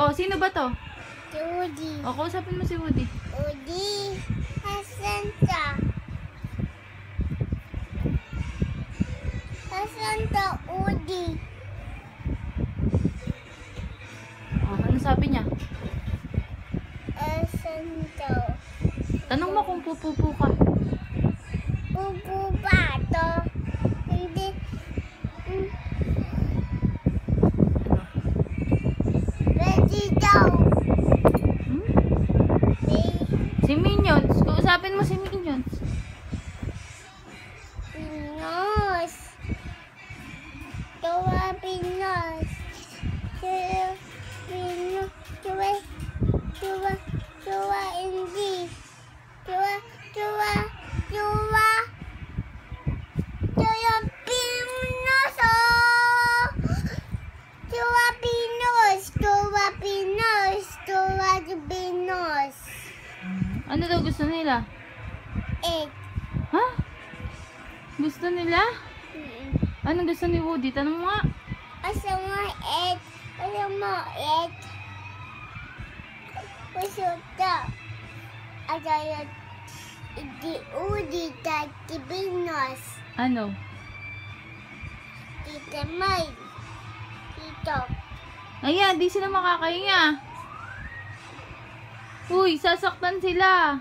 Oh, sino ba to? Si Woody. O, kausapin mo si Woody. Woody, asan ka? Asan ka, Woody? Oh, ano sabi niya? Asan ka? Tanong mo kung pupupo ka. Pupu ba to? Hindi. Ready daw. Hmm? Si Minions. Kausapin mo si Minions. Pinos. Tuwa Pinos. Pinos. Tuwa hindi. Tuwa Pinos. Oh! Tuwa Pinos. Ano daw gusto nila? Egg. Ha? Gusto nila? Anong gusto ni Woody? Tanong mo nga. Asa mo egg? Asa mo egg? Gusto ka? Asa yung Udi dati Pinos. Ano? Tita May. Tito. Ayan, di sila makakahinga. Uy, sasaktan sila.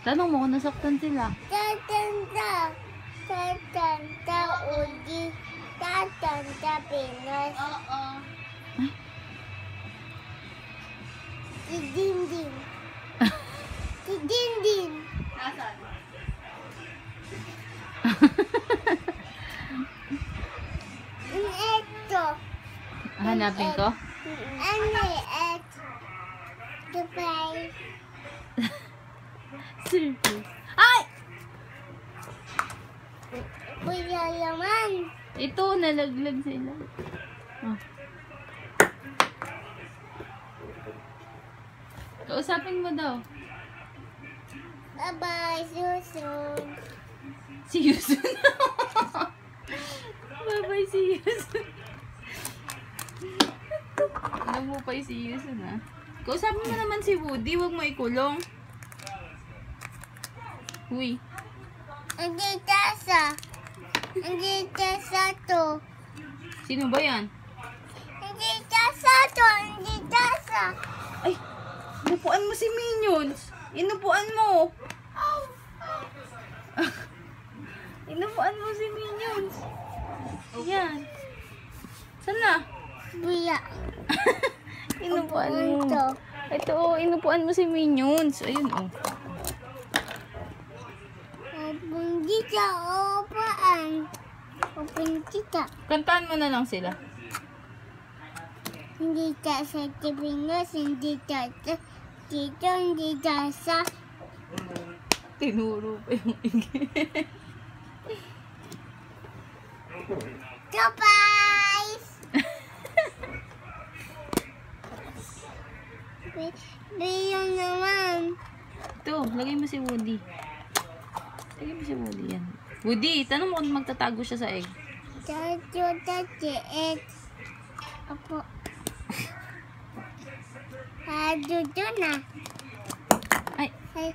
Tanong mo kung nasaktan sila. Tatanda Udi. Tatanda Pinos. Oo. Si Dindin. Si Dindin. Nasaan? Ito. Hanapin ko? Ano ito? Dubai. Surprise. Ay! Kuya naman. Ito, nalaglag sila. Oh. Kausapin mo daw. Bye-bye. Susun. Si Yusun. Bye-bye si Yusun. Alam mo pa si Yusun, ha? Kausapin mo naman si Woody. Huwag mo ikulong. Uy. Hindi tasa. Hindi tasa to. Sino ba yan? Hindi tasa to. Hindi tasa. Ay! Inupuan mo si Minions. Inupuan mo. Inupuan mo si Minions. Yan. Saan na? Buya. Inupuan Upuan mo. to. Ito, oh, inupuan mo si Minions. Ayun, oh. Open kita. Opaan. Open kita. Kantaan mo na lang sila. Hindi tasa sa Pinos. Hindi tasa dito. Hindi tasa. Tinuro pa yung ingay. Surprise! Bilang naman. Ito, lagay mo si Woody. Lagay mo si Woody yan. Woody, tanong mo kung magtatago siya sa egg. Egg. Apo. Dudu na. Ay, Ay.